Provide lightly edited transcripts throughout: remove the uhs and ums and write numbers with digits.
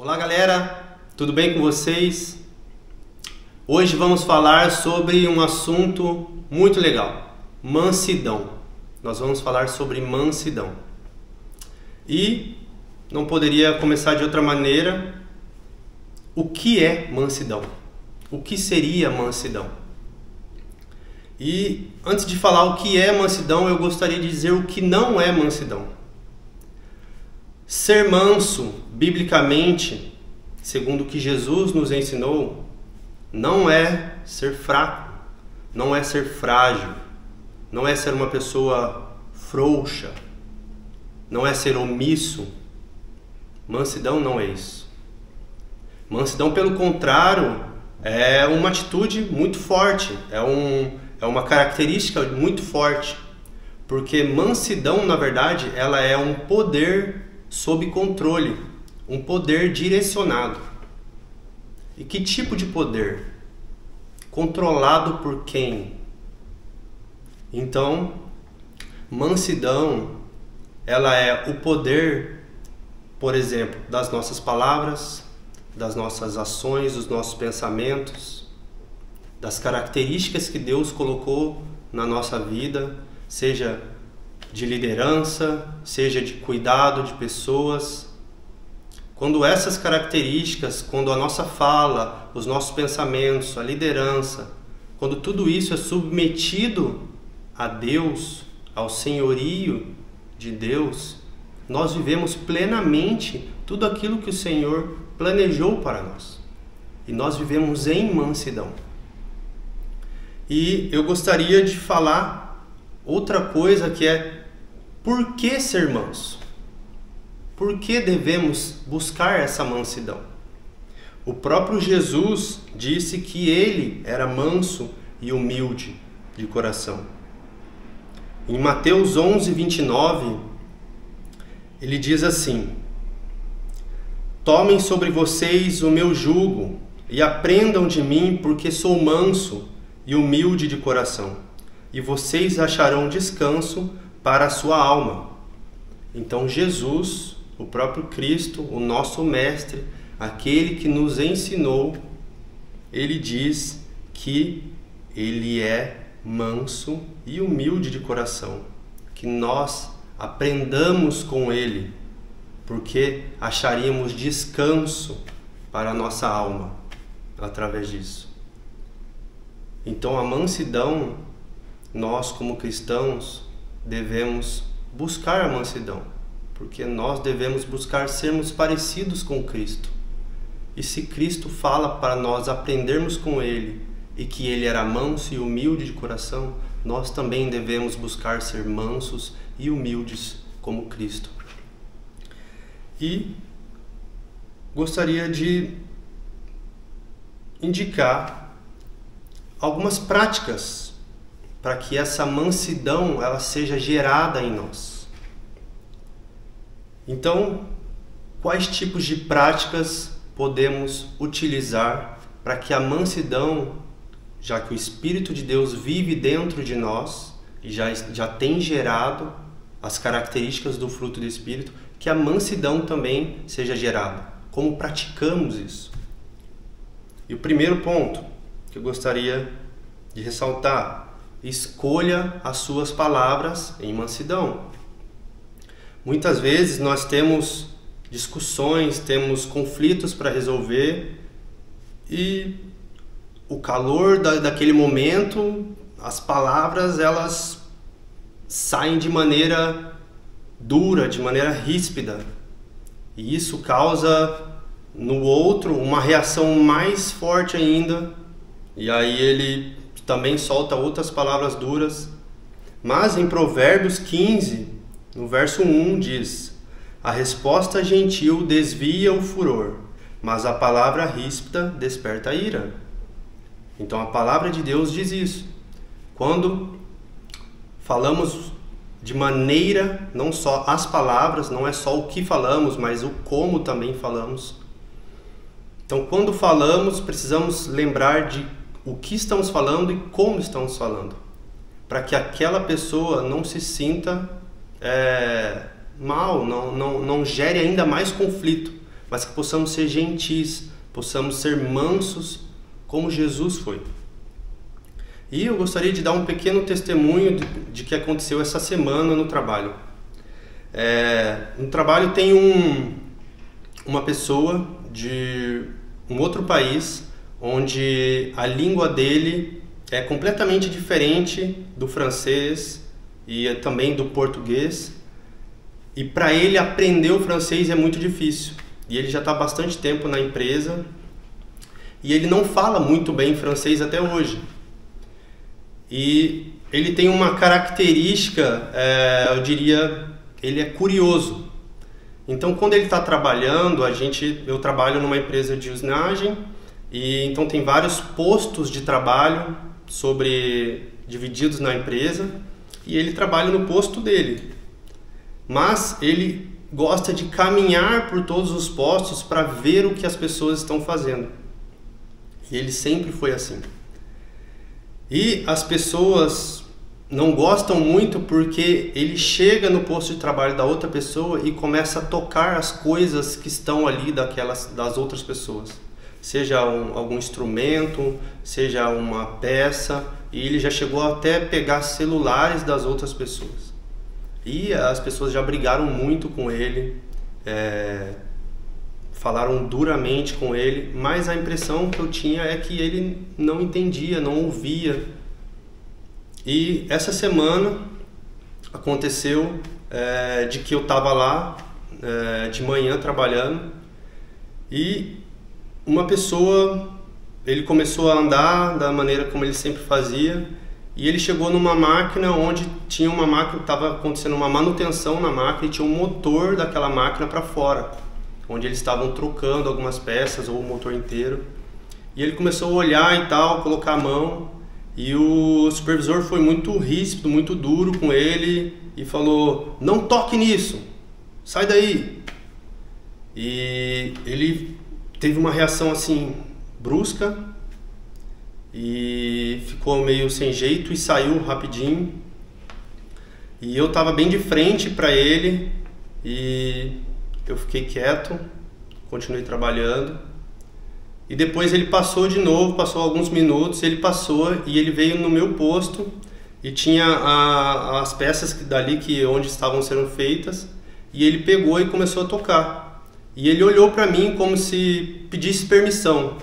Olá galera, tudo bem com vocês? Hoje vamos falar sobre um assunto muito legal, mansidão. Nós vamos falar sobre mansidão. E não poderia começar de outra maneira. O que é mansidão? O que seria mansidão? E antes de falar o que é mansidão, eu gostaria de dizer o que não é mansidão. Ser manso, biblicamente, segundo o que Jesus nos ensinou, não é ser fraco, não é ser frágil, não é ser uma pessoa frouxa, não é ser omisso. Mansidão não é isso. Mansidão, pelo contrário, é uma atitude muito forte, é uma característica muito forte, porque mansidão, na verdade, ela é um poder sob controle, um poder direcionado. E que tipo de poder? Controlado por quem? Então, mansidão, ela é o poder, por exemplo, das nossas palavras, das nossas ações, dos nossos pensamentos, das características que Deus colocou na nossa vida, seja de liderança, seja de cuidado de pessoas. Quando essas características, quando a nossa fala, os nossos pensamentos, a liderança, quando tudo isso é submetido a Deus, ao senhorio de Deus, nós vivemos plenamente tudo aquilo que o Senhor planejou para nós. E nós vivemos em mansidão. E eu gostaria de falar outra coisa, que é: por que ser manso? Por que devemos buscar essa mansidão? O próprio Jesus disse que ele era manso e humilde de coração. Em Mateus 11:29, ele diz assim: tomem sobre vocês o meu jugo e aprendam de mim, porque sou manso e humilde de coração, e vocês acharão descanso para a sua alma. Então Jesus, o próprio Cristo, o nosso mestre, aquele que nos ensinou, ele diz que ele é manso e humilde de coração, que nós aprendamos com ele, porque acharíamos descanso para a nossa alma através disso. Então a mansidão, nós como cristãos devemos buscar a mansidão, porque nós devemos buscar sermos parecidos com Cristo. E se Cristo fala para nós aprendermos com ele, e que ele era manso e humilde de coração, nós também devemos buscar ser mansos e humildes como Cristo. E gostaria de indicar algumas práticas para que essa mansidão ela seja gerada em nós. Então, quais tipos de práticas podemos utilizar para que a mansidão, já que o Espírito de Deus vive dentro de nós e já tem gerado as características do fruto do Espírito, que a mansidão também seja gerada? Como praticamos isso? E o primeiro ponto que eu gostaria de ressaltar: escolha as suas palavras em mansidão. Muitas vezes nós temos discussões, temos conflitos para resolver, e o calor daquele momento, as palavras elas saem de maneira dura, de maneira ríspida, e isso causa no outro uma reação mais forte ainda, e aí ele também solta outras palavras duras. Mas em Provérbios 15, no verso 1, diz: a resposta gentil desvia o furor, mas a palavra ríspida desperta a ira. Então a palavra de Deus diz isso. Quando falamos de maneira, não só as palavras, não é só o que falamos, mas o como também falamos. Então quando falamos, precisamos lembrar de o que estamos falando e como estamos falando, para que aquela pessoa não se sinta mal, não gere ainda mais conflito, mas que possamos ser gentis, possamos ser mansos como Jesus foi. E eu gostaria de dar um pequeno testemunho de que aconteceu essa semana no trabalho. No trabalho tem uma pessoa de um outro país, onde a língua dele é completamente diferente do francês e também do português. E para ele aprender o francês é muito difícil. E ele já está há bastante tempo na empresa e ele não fala muito bem francês até hoje. E ele tem uma característica, eu diria, ele é curioso. Então, quando ele está trabalhando, eu trabalho numa empresa de usinagem, e então tem vários postos de trabalho divididos na empresa, e ele trabalha no posto dele. Mas ele gosta de caminhar por todos os postos para ver o que as pessoas estão fazendo. E ele sempre foi assim. E as pessoas não gostam muito porque ele chega no posto de trabalho da outra pessoa e começa a tocar as coisas que estão ali das outras pessoas. Seja algum instrumento, seja uma peça, e ele já chegou até a pegar celulares das outras pessoas. E as pessoas já brigaram muito com ele, falaram duramente com ele, mas a impressão que eu tinha é que ele não entendia, não ouvia. E essa semana aconteceu de que eu estava lá de manhã trabalhando e uma pessoa, ele começou a andar da maneira como ele sempre fazia e ele chegou numa máquina onde tinha uma máquina, estava acontecendo uma manutenção na máquina e tinha um motor daquela máquina para fora, onde eles estavam trocando algumas peças ou o motor inteiro. E ele começou a olhar e tal, colocar a mão, e o supervisor foi muito ríspido, muito duro com ele e falou: não toque nisso, sai daí. E ele teve uma reação assim brusca e ficou meio sem jeito e saiu rapidinho. E eu estava bem de frente para ele e eu fiquei quieto, continuei trabalhando. E depois ele passou de novo, passou alguns minutos, ele passou e ele veio no meu posto e tinha as peças dali onde estavam sendo feitas, e ele pegou e começou a tocar. E ele olhou para mim como se pedisse permissão.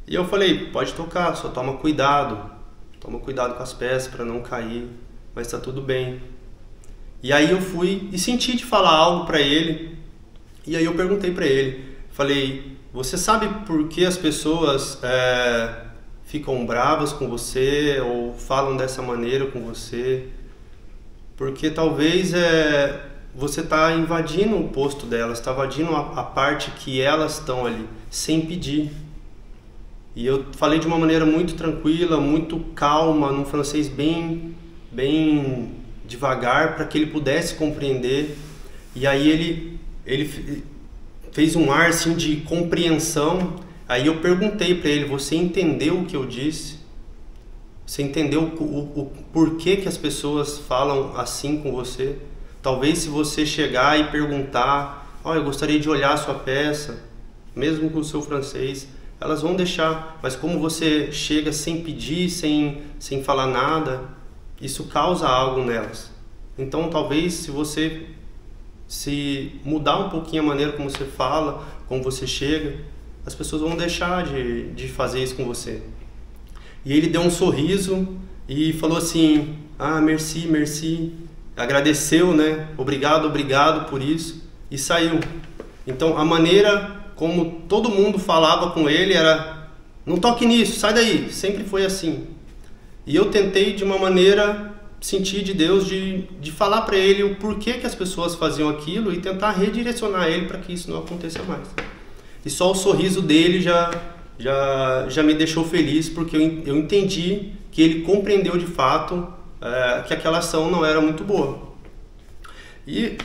E eu falei: pode tocar, só toma cuidado com as peças para não cair, mas está tudo bem. E aí eu fui e senti de falar algo para ele. E aí eu perguntei para ele, falei: você sabe por que as pessoas ficam bravas com você ou falam dessa maneira com você? Porque talvez você está invadindo o posto delas, está invadindo a parte que elas estão ali, sem pedir. E eu falei de uma maneira muito tranquila, muito calma, num francês bem devagar, para que ele pudesse compreender. E aí ele fez um ar assim de compreensão. Aí eu perguntei para ele: você entendeu o que eu disse? Você entendeu o porquê que as pessoas falam assim com você? Talvez se você chegar e perguntar: eu gostaria de olhar a sua peça, mesmo com o seu francês, elas vão deixar. Mas como você chega sem pedir, sem falar nada, isso causa algo nelas. Então talvez se você mudar um pouquinho a maneira como você fala, como você chega, as pessoas vão deixar de fazer isso com você. E ele deu um sorriso e falou assim: merci, agradeceu, né? Obrigado por isso, e saiu. Então a maneira como todo mundo falava com ele era: não toque nisso, sai daí. Sempre foi assim. E eu tentei de uma maneira sentir de Deus de falar para ele o porquê que as pessoas faziam aquilo e tentar redirecionar ele para que isso não aconteça mais. E só o sorriso dele já me deixou feliz, porque eu entendi que ele compreendeu de fato que aquela ação não era muito boa. E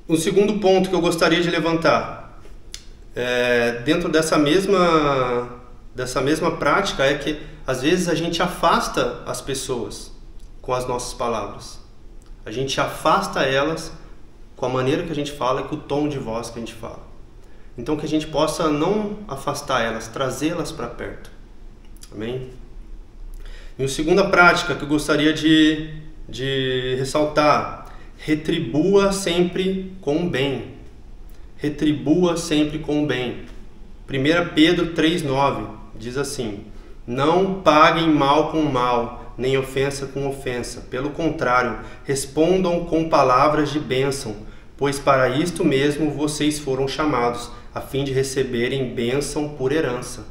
o segundo ponto que eu gostaria de levantar dentro dessa mesma prática é que às vezes a gente afasta as pessoas com as nossas palavras. A gente afasta elas com a maneira que a gente fala e com o tom de voz que a gente fala. Então que a gente possa não afastar elas, trazê-las para perto. Amém? E uma segunda prática que eu gostaria de ressaltar: retribua sempre com o bem. Retribua sempre com o bem. 1 Pedro 3,9 diz assim: não paguem mal com mal, nem ofensa com ofensa. Pelo contrário, respondam com palavras de bênção, pois para isto mesmo vocês foram chamados, a fim de receberem bênção por herança.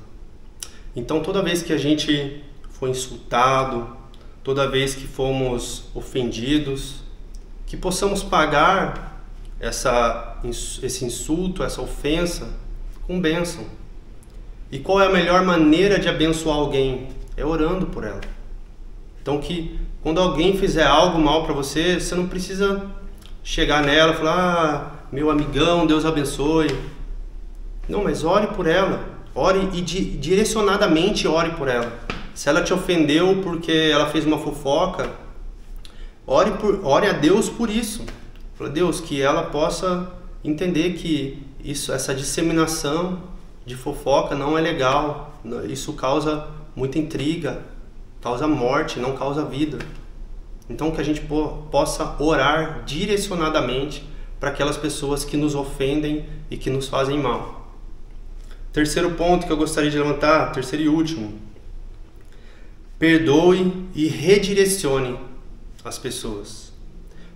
Então, toda vez que a gente foi insultado, toda vez que fomos ofendidos, que possamos pagar esse insulto, essa ofensa, com bênção. E qual é a melhor maneira de abençoar alguém? É orando por ela. Então que quando alguém fizer algo mal para você, você não precisa chegar nela e falar: meu amigão, Deus abençoe. Não, mas ore por ela. Ore e direcionadamente ore por ela. Se ela te ofendeu porque ela fez uma fofoca, ore a Deus por isso. Fala: Deus, que ela possa entender que essa disseminação de fofoca não é legal. Isso causa muita intriga, causa morte, não causa vida. Então que a gente possa orar direcionadamente para aquelas pessoas que nos ofendem e que nos fazem mal. Terceiro ponto que eu gostaria de levantar, terceiro e último: perdoe e redirecione as pessoas.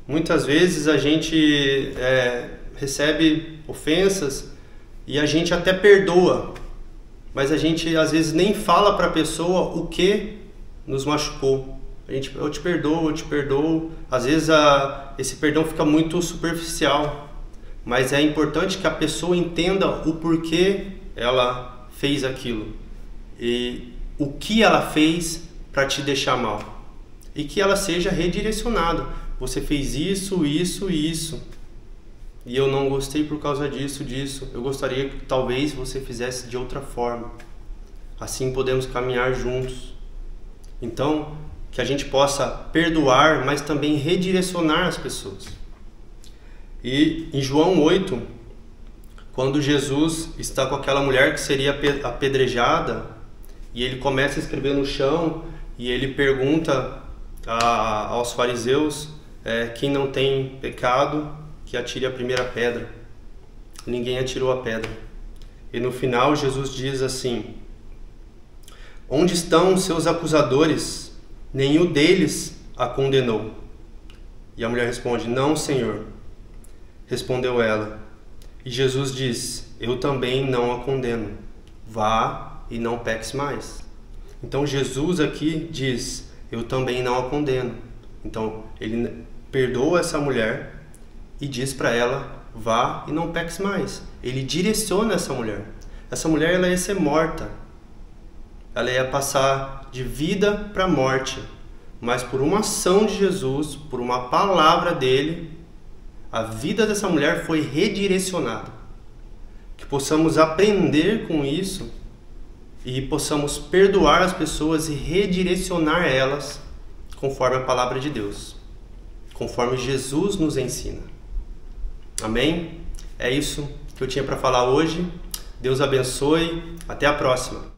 Muitas vezes a gente recebe ofensas e a gente até perdoa, mas a gente às vezes nem fala para a pessoa o que nos machucou. Eu te perdoo. Às vezes esse perdão fica muito superficial, mas é importante que a pessoa entenda o porquê ela fez aquilo e o que ela fez para te deixar mal, e que ela seja redirecionada. Você fez isso, isso e isso, e eu não gostei por causa disso. Eu gostaria que talvez você fizesse de outra forma. Assim podemos caminhar juntos. Então, que a gente possa perdoar, mas também redirecionar as pessoas. E em João 8, quando Jesus está com aquela mulher que seria apedrejada, e ele começa a escrever no chão, e ele pergunta aos fariseus: quem não tem pecado, que atire a primeira pedra. Ninguém atirou a pedra. E no final Jesus diz assim: onde estão seus acusadores? Nenhum deles a condenou. E a mulher responde: não, Senhor. Respondeu ela. E Jesus diz: eu também não a condeno. Vá e não peques mais. Então Jesus aqui diz: eu também não a condeno. Então ele perdoa essa mulher e diz para ela: vá e não peques mais. Ele direciona essa mulher. Essa mulher ela ia ser morta. Ela ia passar de vida para morte. Mas por uma ação de Jesus, por uma palavra dele, a vida dessa mulher foi redirecionada. Que possamos aprender com isso e possamos perdoar as pessoas e redirecionar elas conforme a palavra de Deus, conforme Jesus nos ensina. Amém? É isso que eu tinha para falar hoje. Deus abençoe. Até a próxima.